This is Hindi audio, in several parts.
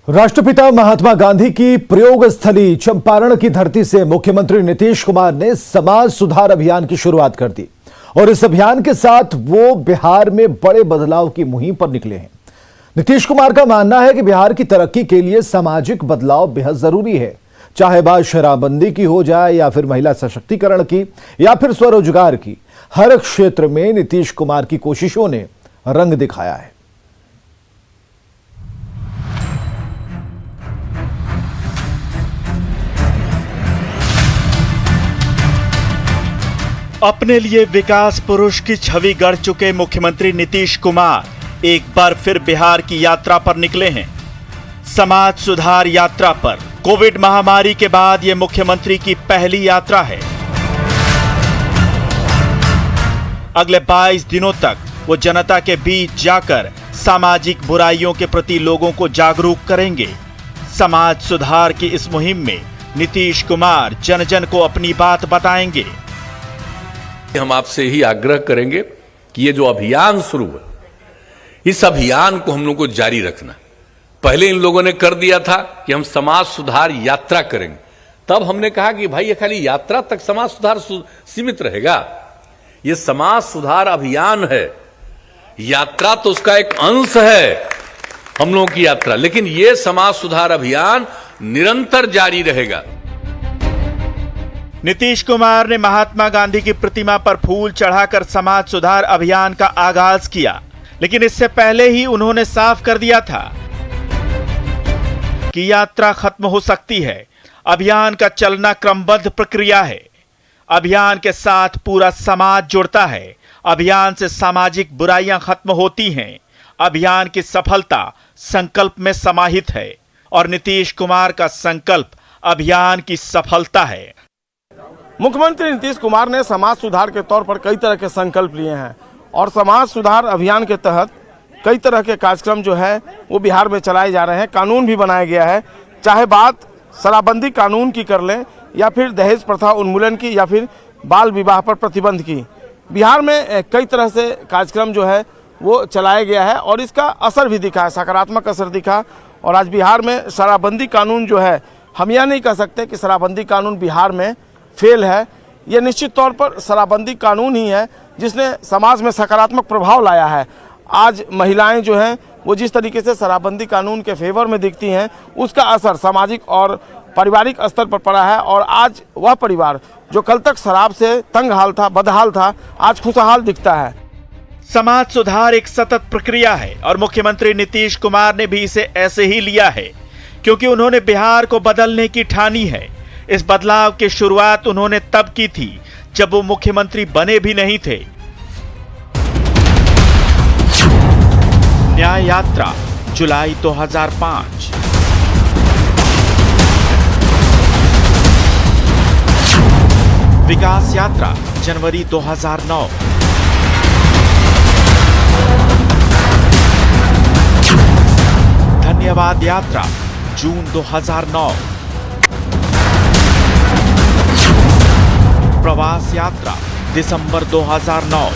राष्ट्रपिता महात्मा गांधी की प्रयोग स्थली चंपारण की धरती से मुख्यमंत्री नीतीश कुमार ने समाज सुधार अभियान की शुरुआत कर दी और इस अभियान के साथ वो बिहार में बड़े बदलाव की मुहिम पर निकले हैं। नीतीश कुमार का मानना है कि बिहार की तरक्की के लिए सामाजिक बदलाव बेहद जरूरी है, चाहे बात शराबबंदी की हो जाए या फिर महिला सशक्तिकरण की या फिर स्वरोजगार की। हर क्षेत्र में नीतीश कुमार की कोशिशों ने रंग दिखाया है। अपने लिए विकास पुरुष की छवि गढ़ चुके मुख्यमंत्री नीतीश कुमार एक बार फिर बिहार की यात्रा पर निकले हैं। समाज सुधार यात्रा पर कोविड महामारी के बाद यह मुख्यमंत्री की पहली यात्रा है। अगले 22 दिनों तक वो जनता के बीच जाकर सामाजिक बुराइयों के प्रति लोगों को जागरूक करेंगे। समाज सुधार की इस मुहिम में नीतीश कुमार जन जन को अपनी बात बताएंगे। हम आपसे ही आग्रह करेंगे कि ये जो अभियान शुरू है, इस अभियान को हम लोग को जारी रखना। पहले इन लोगों ने कर दिया था कि हम समाज सुधार यात्रा करेंगे, तब हमने कहा कि भाई ये खाली यात्रा तक समाज सुधार सीमित रहेगा। ये समाज सुधार अभियान है, यात्रा तो उसका एक अंश है हम लोगों की यात्रा, लेकिन ये समाज सुधार अभियान निरंतर जारी रहेगा। नीतीश कुमार ने महात्मा गांधी की प्रतिमा पर फूल चढ़ाकर समाज सुधार अभियान का आगाज किया, लेकिन इससे पहले ही उन्होंने साफ कर दिया था कि यात्रा खत्म हो सकती है। अभियान का चलना क्रमबद्ध प्रक्रिया है। अभियान के साथ पूरा समाज जुड़ता है। अभियान से सामाजिक बुराइयां खत्म होती हैं। अभियान की सफलता संकल्प में समाहित है और नीतीश कुमार का संकल्प अभियान की सफलता है। मुख्यमंत्री नीतीश कुमार ने समाज सुधार के तौर पर कई तरह के संकल्प लिए हैं और समाज सुधार अभियान के तहत कई तरह के कार्यक्रम जो है वो बिहार में चलाए जा रहे हैं। कानून भी बनाया गया है, चाहे बात शराबबंदी कानून की कर लें या फिर दहेज प्रथा उन्मूलन की या फिर बाल विवाह पर प्रतिबंध की। बिहार में कई तरह से कार्यक्रम जो है वो चलाया गया है और इसका असर भी दिखा है, सकारात्मक असर दिखा। और आज बिहार में शराबबंदी कानून जो है, हम यह नहीं कह सकते कि शराबबंदी कानून बिहार में फेल है। यह निश्चित तौर पर शराबबंदी कानून ही है जिसने समाज में सकारात्मक प्रभाव लाया है। आज महिलाएं जो हैं वो जिस तरीके से शराबबंदी कानून के फेवर में दिखती हैं, उसका असर सामाजिक और पारिवारिक स्तर पर पड़ा है और आज वह परिवार जो कल तक शराब से तंग हाल था, बदहाल था, आज खुशहाल दिखता है। समाज सुधार एक सतत प्रक्रिया है और मुख्यमंत्री नीतीश कुमार ने भी इसे ऐसे ही लिया है, क्योंकि उन्होंने बिहार को बदलने की ठानी है। इस बदलाव की शुरुआत उन्होंने तब की थी जब वो मुख्यमंत्री बने भी नहीं थे। न्याय यात्रा जुलाई 2005, विकास यात्रा जनवरी 2009, धन्यवाद यात्रा जून 2009, प्रवास यात्रा दिसंबर 2009,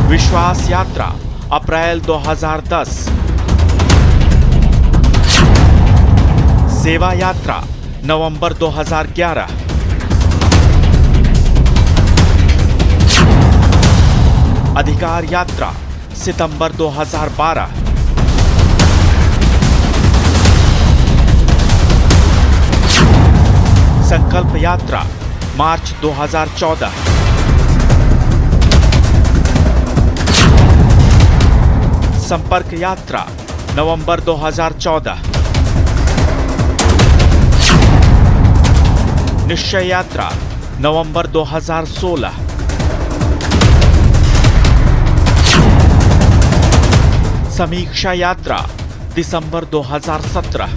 विश्वास यात्रा अप्रैल 2010, सेवा यात्रा नवंबर 2011, अधिकार यात्रा सितंबर 2012, संकल्प यात्रा मार्च 2014, संपर्क यात्रा नवंबर 2014, निश्चय यात्रा नवंबर 2016, समीक्षा यात्रा दिसंबर 2017,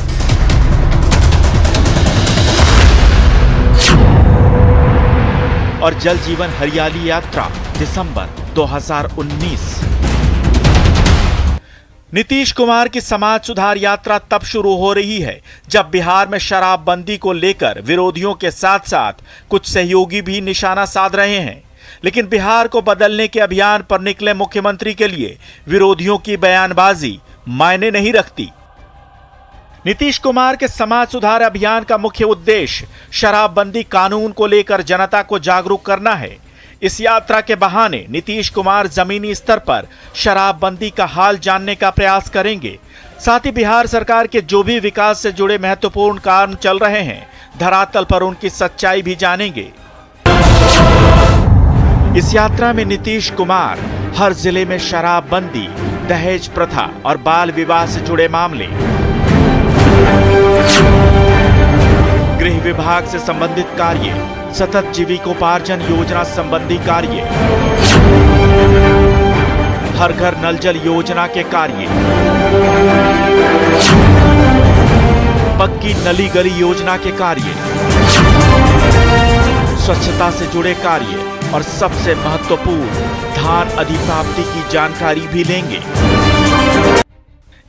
और जल जीवन हरियाली यात्रा दिसंबर 2019। नीतीश कुमार की समाज सुधार यात्रा तब शुरू हो रही है जब बिहार में शराबबंदी को लेकर विरोधियों के साथ साथ कुछ सहयोगी भी निशाना साध रहे हैं। लेकिन बिहार को बदलने के अभियान पर निकले मुख्यमंत्री के लिए विरोधियों की बयानबाजी मायने नहीं रखती। नीतीश कुमार के समाज सुधार अभियान का मुख्य उद्देश्य शराबबंदी कानून को लेकर जनता को जागरूक करना है। इस यात्रा के बहाने नीतीश कुमार जमीनी स्तर पर शराबबंदी का हाल जानने का प्रयास करेंगे। साथ ही बिहार सरकार के जो भी विकास से जुड़े महत्वपूर्ण काम चल रहे हैं, धरातल पर उनकी सच्चाई भी जानेंगे। इस यात्रा में नीतीश कुमार हर जिले में शराबबंदी, दहेज प्रथा और बाल विवाह से जुड़े मामले, गृह विभाग से संबंधित कार्य, सतत जीविकोपार्जन योजना संबंधी कार्य, हर घर नल जल योजना के कार्य, पक्की नली गली योजना के कार्य, स्वच्छता से जुड़े कार्य और सबसे महत्वपूर्ण धान अधिप्राप्ति की जानकारी भी लेंगे।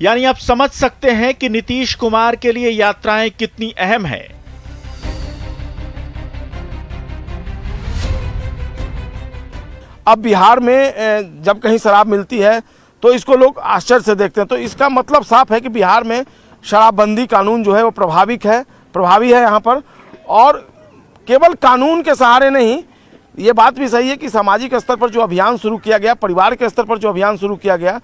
यानी आप समझ सकते हैं कि नीतीश कुमार के लिए यात्राएं कितनी अहम है। अब बिहार में जब कहीं शराब मिलती है तो इसको लोग आश्चर्य से देखते हैं, तो इसका मतलब साफ है कि बिहार में शराबबंदी कानून जो है वो प्रभावी है यहाँ पर। और केवल कानून के सहारे नहीं, ये बात भी सही है कि सामाजिक स्तर पर जो अभियान शुरू किया गया, परिवार के स्तर पर जो अभियान शुरू किया गया,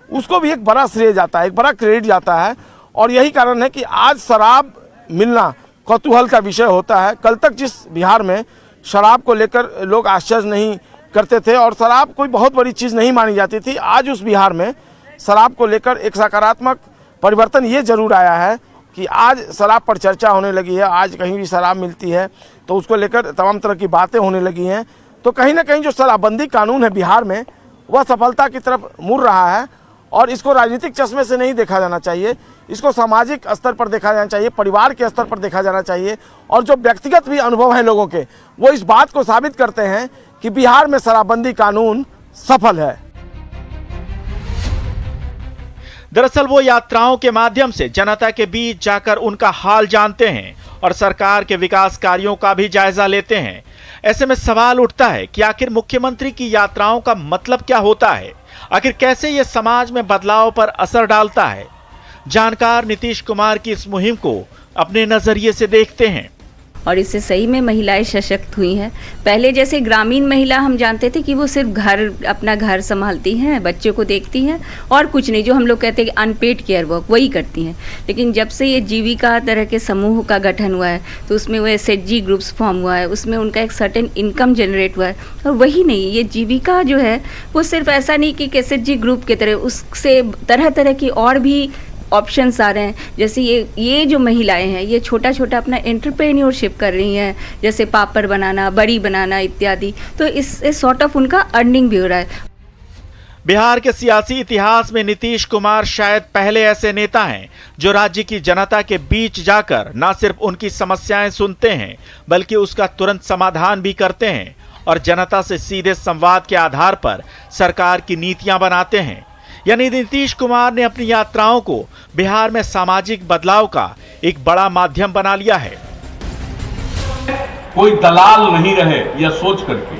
उसको भी एक बड़ा श्रेय जाता है, एक बड़ा क्रेडिट जाता है। और यही कारण है कि आज शराब मिलना कौतूहल का विषय होता है। कल तक जिस बिहार में शराब को लेकर लोग आश्चर्य नहीं करते थे और शराब कोई बहुत बड़ी चीज़ नहीं मानी जाती थी, आज उस बिहार में शराब को लेकर एक सकारात्मक परिवर्तन ये जरूर आया है कि आज शराब पर चर्चा होने लगी है। आज कहीं भी शराब मिलती है तो उसको लेकर तमाम तरह की बातें होने लगी हैं। तो कहीं ना कहीं जो शराबबंदी कानून है बिहार में, वह सफलता की तरफ मुड़ रहा है। और इसको राजनीतिक चश्मे से नहीं देखा जाना चाहिए, इसको सामाजिक स्तर पर देखा जाना चाहिए, परिवार के स्तर पर देखा जाना चाहिए। और जो व्यक्तिगत भी अनुभव हैं लोगों के, वो इस बात को साबित करते हैं कि बिहार में शराबबंदी कानून सफल है। दरअसल वो यात्राओं के माध्यम से जनता के बीच जाकर उनका हाल जानते हैं और सरकार के विकास कार्यों का भी जायजा लेते हैं। ऐसे में सवाल उठता है कि आखिर मुख्यमंत्री की यात्राओं का मतलब क्या होता है, आखिर कैसे ये समाज में बदलाव पर असर डालता है। जानकार नीतीश कुमार की इस मुहिम को अपने नजरिए से देखते हैं। और इससे सही में महिलाएं सशक्त हुई हैं। पहले जैसे ग्रामीण महिला हम जानते थे कि वो सिर्फ अपना घर संभालती हैं, बच्चे को देखती हैं और कुछ नहीं, जो हम लोग कहते हैं कि अनपेड केयर वर्क वही करती हैं। लेकिन जब से ये जीविका तरह के समूह का गठन हुआ है तो उसमें वो SHG ग्रुप्स फॉर्म हुआ है, उसमें उनका एक सर्टेन इनकम जनरेट हुआ है। और वही नहीं, ये जीविका जो है वो सिर्फ ऐसा नहीं कि SHG ग्रुप की तरह, उससे तरह तरह की और भी ऑप्शंस आ रहे हैं। जैसे ये जो महिलाएं हैं ये छोटा छोटा अपना एंटरप्रेन्योरशिप कर रही हैं, जैसे पापड़ बनाना, बड़ी बनाना इत्यादि। तो इस सॉर्ट ऑफ उनका अर्निंग भी हो रहा है। बिहार के सियासी इतिहास में नीतीश कुमार शायद पहले ऐसे नेता हैं जो राज्य की जनता के बीच जाकर न सिर्फ उनकी समस्याएं सुनते हैं बल्कि उसका तुरंत समाधान भी करते हैं और जनता से सीधे संवाद के आधार पर सरकार की नीतियां बनाते हैं। यानी नीतीश कुमार ने अपनी यात्राओं को बिहार में सामाजिक बदलाव का एक बड़ा माध्यम बना लिया है। कोई दलाल नहीं रहे यह सोच करके,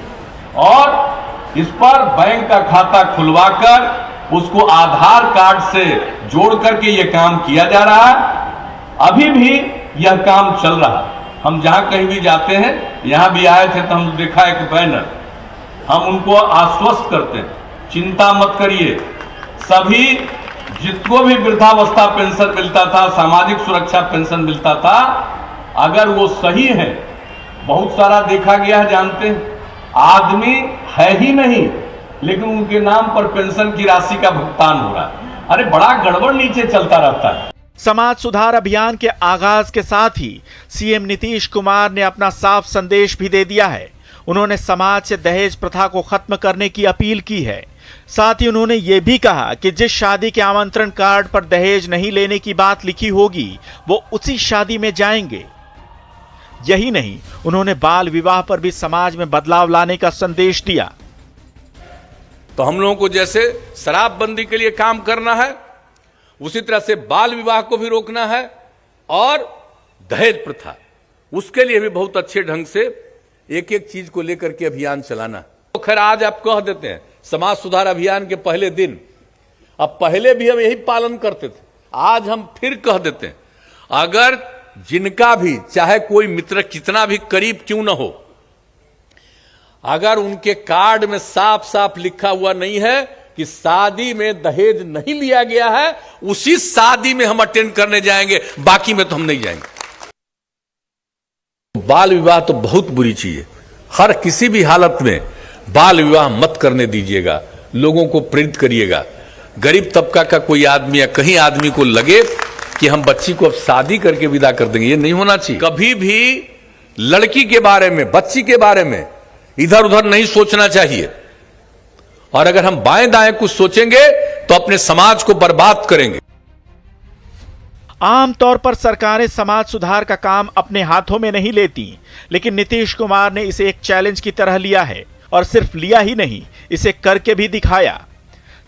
और इस पर बैंक का खाता खुलवाकर उसको आधार कार्ड से जोड़ करके यह काम किया जा रहा है। अभी भी यह काम चल रहा है। हम जहां कहीं भी जाते हैं, यहां भी आए थे तो हम देखा एक बैनर, हम उनको आश्वस्त करते हैं, चिंता मत करिए, सभी जितको भी वृद्धावस्था पेंशन मिलता था, सामाजिक सुरक्षा पेंशन मिलता था, अगर वो सही है, बहुत सारा देखा गया है, जानते हैं, आदमी है ही नहीं लेकिन उनके नाम पर पेंशन की राशि का भुगतान हो रहा है। अरे बड़ा गड़बड़ नीचे चलता रहता है। समाज सुधार अभियान के आगाज के साथ ही सीएम नीतीश कुमार ने अपना साफ संदेश भी दे दिया है। उन्होंने समाज से दहेज प्रथा को खत्म करने की अपील की है। साथ ही उन्होंने ये भी कहा कि जिस शादी के आमंत्रण कार्ड पर दहेज नहीं लेने की बात लिखी होगी वो उसी शादी में जाएंगे। यही नहीं, उन्होंने बाल विवाह पर भी समाज में बदलाव लाने का संदेश दिया। तो हम लोगों को जैसे शराबबंदी के लिए काम करना है, उसी तरह से बाल विवाह को भी रोकना है और दहेज प्रथा, उसके लिए भी बहुत अच्छे ढंग से एक एक चीज को लेकर के अभियान चलाना। तो खैर आज आप कह देते हैं समाज सुधार अभियान के पहले दिन, अब पहले भी हम यही पालन करते थे, आज हम फिर कह देते हैं, अगर जिनका भी चाहे कोई मित्र कितना भी करीब क्यों ना हो, अगर उनके कार्ड में साफ साफ लिखा हुआ नहीं है कि शादी में दहेज नहीं लिया गया है, उसी शादी में हम अटेंड करने जाएंगे, बाकी में तो हम नहीं जाएंगे। बाल विवाह तो बहुत बुरी चीज है, हर किसी भी हालत में बाल विवाह मत करने दीजिएगा, लोगों को प्रेरित करिएगा। गरीब तबका का कोई आदमी या कहीं आदमी को लगे कि हम बच्ची को अब शादी करके विदा कर देंगे, ये नहीं होना चाहिए। कभी भी लड़की के बारे में, बच्ची के बारे में इधर उधर नहीं सोचना चाहिए, और अगर हम बाएं दाएं कुछ सोचेंगे तो अपने समाज को बर्बाद करेंगे। आमतौर पर सरकारें समाज सुधार का काम अपने हाथों में नहीं लेती, लेकिन नीतीश कुमार ने इसे एक चैलेंज की तरह लिया है, और सिर्फ लिया ही नहीं, इसे करके भी दिखाया।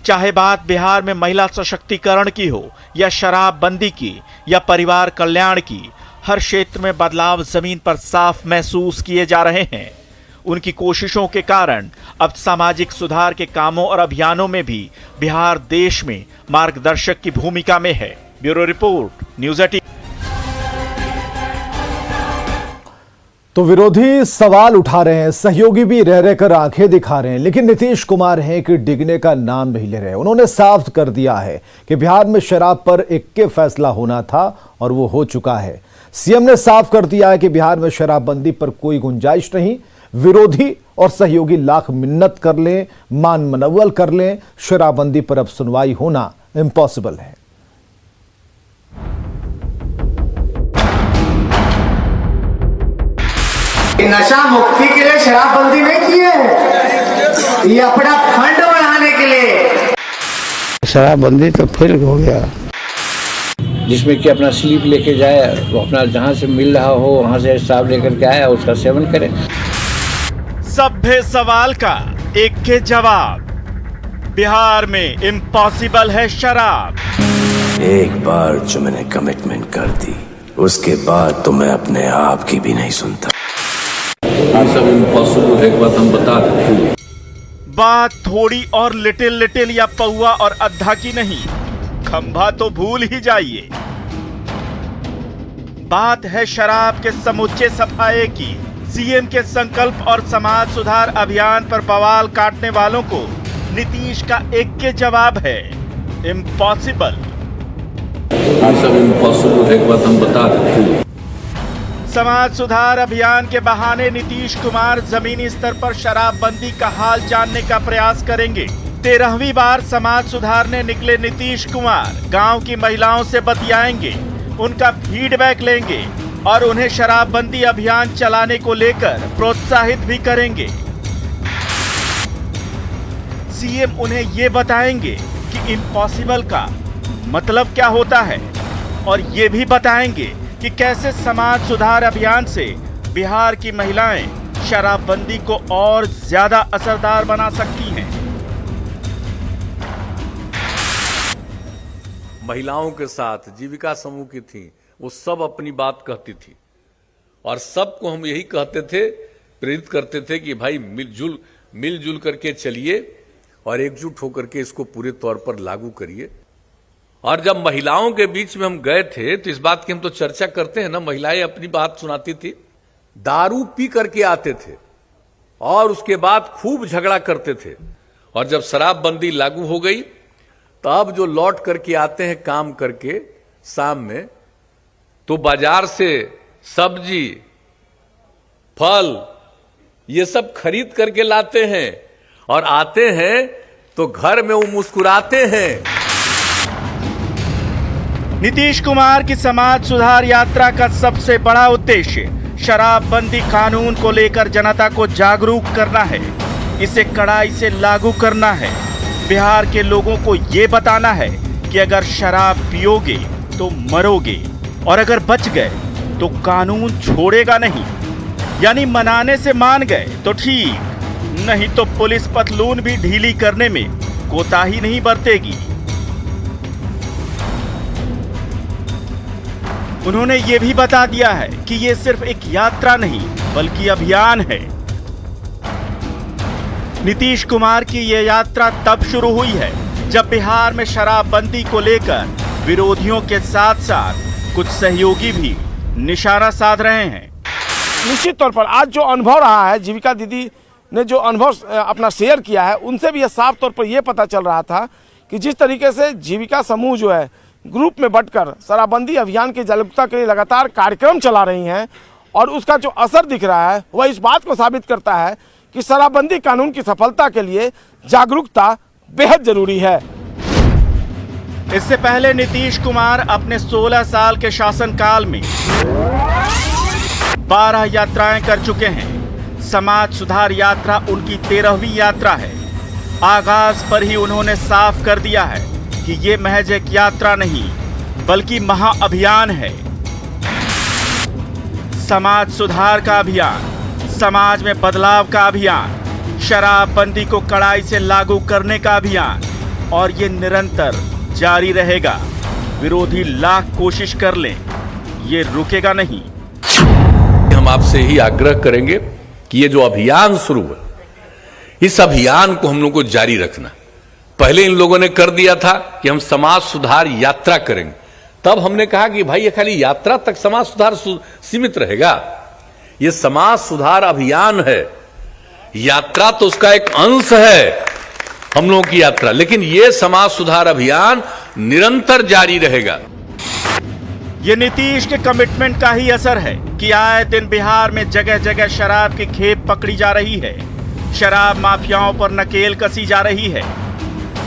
चाहे बात बिहार में महिला सशक्तिकरण की हो, या शराबबंदी की, या परिवार कल्याण की, हर क्षेत्र में बदलाव जमीन पर साफ महसूस किए जा रहे हैं। उनकी कोशिशों के कारण अब सामाजिक सुधार के कामों और अभियानों में भी बिहार देश में मार्गदर्शक की भूमिका में है। Bureau report, news 18। तो विरोधी सवाल उठा रहे हैं, सहयोगी भी रह रहकर आंखें दिखा रहे हैं, लेकिन नीतीश कुमार हैं कि डिगने का नाम नहीं ले रहे। उन्होंने साफ कर दिया है कि बिहार में शराब पर एक फैसला होना था और वो हो चुका है। सीएम ने साफ कर दिया है कि बिहार में शराबबंदी पर कोई गुंजाइश नहीं। विरोधी और सहयोगी लाख मिन्नत कर लें, मान मनव्वल कर लें, शराबबंदी पर अब सुनवाई होना इम्पॉसिबल है। नशा मुक्ति के लिए शराबबंदी नहीं की है, ये अपना फंड बढ़ाने के लिए। शराबबंदी तो फिर हो गया, जिसमें कि अपना स्लीप लेके जाए, वो अपना जहां से मिल रहा हो वहां से शराब लेकर के आया, उसका सेवन करे। सभ्य सवाल का एक के जवाब, बिहार में इम्पॉसिबल है शराब। एक बार जो मैंने कमिटमेंट कर दी, उसके बाद तो मैं अपने आप की भी नहीं सुनता। ये सब इम्पॉसिबल है, एक बात हम बता दें, बात थोड़ी और लिटिल लिटिल या पौआ और अद्धा की नहीं, खंभा तो भूल ही जाइए। बात है शराब के समुच्चय सफाये की। सीएम के संकल्प और समाज सुधार अभियान पर बवाल काटने वालों को नीतीश का एक के जवाब है, इम्पॉसिबल। ये सब इम्पॉसिबल है, एक बात हम बता दें, समाज सुधार अभियान के बहाने नीतीश कुमार जमीनी स्तर पर शराबबंदी का हाल जानने का प्रयास करेंगे। 13वीं बार समाज सुधारने निकले नीतीश कुमार गांव की महिलाओं से बतियाएंगे, उनका फीडबैक लेंगे और उन्हें शराबबंदी अभियान चलाने को लेकर प्रोत्साहित भी करेंगे। सीएम उन्हें ये बताएंगे कि इम्पॉसिबल का मतलब क्या होता है, और ये भी बताएंगे कि कैसे समाज सुधार अभियान से बिहार की महिलाएं शराबबंदी को और ज्यादा असरदार बना सकती हैं। महिलाओं के साथ जीविका समूह की थी, वो सब अपनी बात कहती थी, और सबको हम यही कहते थे, प्रेरित करते थे कि भाई मिलजुल करके चलिए और एकजुट होकर के इसको पूरे तौर पर लागू करिए। और जब महिलाओं के बीच में हम गए थे तो इस बात की हम तो चर्चा करते हैं ना, महिलाएं अपनी बात सुनाती थी। दारू पी करके आते थे और उसके बाद खूब झगड़ा करते थे, और जब शराबबंदी लागू हो गई तब जो लौट करके आते हैं काम करके शाम में, तो बाजार से सब्जी फल ये सब खरीद करके लाते हैं, और आते हैं तो घर में वो मुस्कुराते हैं। नीतीश कुमार की समाज सुधार यात्रा का सबसे बड़ा उद्देश्य शराबबंदी कानून को लेकर जनता को जागरूक करना है, इसे कड़ाई से लागू करना है। बिहार के लोगों को ये बताना है कि अगर शराब पियोगे तो मरोगे, और अगर बच गए तो कानून छोड़ेगा नहीं। यानी मनाने से मान गए तो ठीक, नहीं तो पुलिस पतलून भी ढीली करने में कोताही नहीं बरतेगी। उन्होंने ये भी बता दिया है कि ये सिर्फ एक यात्रा नहीं बल्कि अभियान है। नीतीश कुमार की ये यात्रा तब शुरू हुई है जब बिहार में शराबबंदी को लेकर विरोधियों के साथ साथ कुछ सहयोगी भी निशाना साध रहे हैं। निश्चित तौर पर आज जो अनुभव रहा है, जीविका दीदी ने जो अनुभव अपना शेयर किया है, उनसे भी यह साफ तौर पर यह पता चल रहा था कि जिस तरीके से जीविका समूह जो है ग्रुप में बंटकर शराबबंदी अभियान की जागरूकता के लिए लगातार कार्यक्रम चला रही हैं और उसका जो असर दिख रहा है वह इस बात को साबित करता है कि शराबबंदी कानून की सफलता के लिए जागरूकता बेहद जरूरी है। इससे पहले नीतीश कुमार अपने 16 साल के शासनकाल में 12 यात्राएं कर चुके हैं। समाज सुधार यात्रा उनकी 13वीं यात्रा है। आगाज पर ही उन्होंने साफ कर दिया है कि ये महज एक यात्रा नहीं बल्कि महाअभियान है। समाज सुधार का अभियान, समाज में बदलाव का अभियान, शराबबंदी को कड़ाई से लागू करने का अभियान, और ये निरंतर जारी रहेगा। विरोधी लाख कोशिश कर लें, ये रुकेगा नहीं। हम आपसे ही आग्रह करेंगे कि ये जो अभियान शुरू है, इस अभियान को हम लोग को जारी रखना। पहले इन लोगों ने कर दिया था कि हम समाज सुधार यात्रा करेंगे, तब हमने कहा कि भाई ये खाली यात्रा तक समाज सुधार सीमित रहेगा। ये समाज सुधार अभियान है, यात्रा तो उसका एक अंश है हम लोगों की यात्रा, लेकिन ये समाज सुधार अभियान निरंतर जारी रहेगा। ये नीतीश के कमिटमेंट का ही असर है कि आए दिन बिहार में जगह जगह शराब की खेप पकड़ी जा रही है। शराब माफियाओं पर नकेल कसी जा रही है।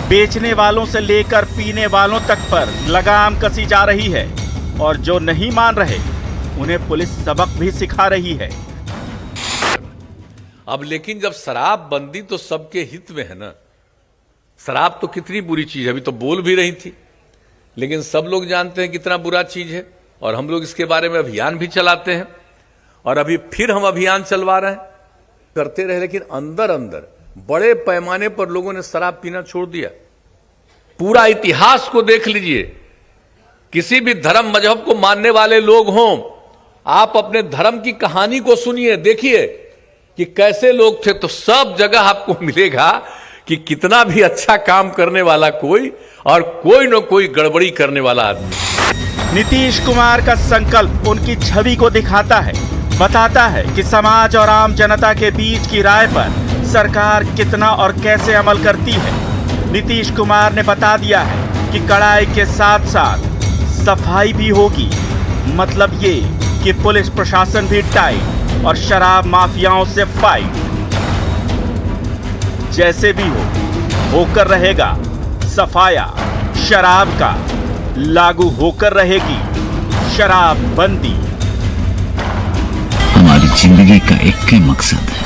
बेचने वालों से लेकर पीने वालों तक पर लगाम कसी जा रही है, और जो नहीं मान रहे उन्हें पुलिस सबक भी सिखा रही है। अब लेकिन जब शराब बंदी तो सबके हित में है ना। शराब तो कितनी बुरी चीज है, अभी तो बोल भी रही थी, लेकिन सब लोग जानते हैं कितना बुरा चीज है, और हम लोग इसके बारे में अभियान भी चलाते हैं, और अभी फिर हम अभियान चलवा रहे हैं, करते रहे। लेकिन अंदर अंदर बड़े पैमाने पर लोगों ने शराब पीना छोड़ दिया। पूरा इतिहास को देख लीजिए, किसी भी धर्म मजहब को मानने वाले लोग हों, आप अपने धर्म की कहानी को सुनिए, देखिए कि कैसे लोग थे, तो सब जगह आपको मिलेगा कि कितना भी अच्छा काम करने वाला कोई और कोई न कोई गड़बड़ी करने वाला आदमी। नीतीश कुमार का संकल्प उनकी छवि को दिखाता है, बताता है कि समाज और आम जनता के बीच की राय पर सरकार कितना और कैसे अमल करती है। नीतीश कुमार ने बता दिया है कि कड़ाई के साथ साथ सफाई भी होगी। मतलब ये कि पुलिस प्रशासन भी टाइट और शराब माफियाओं से फाइट। जैसे भी होकर रहेगा सफाया शराब का, लागू होकर रहेगी शराब बंदी। हमारी जिंदगी का एक ही मकसद है।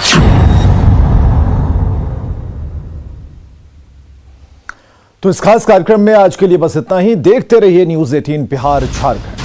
तो इस खास कार्यक्रम में आज के लिए बस इतना ही। देखते रहिए न्यूज़ 18 बिहार झारखंड।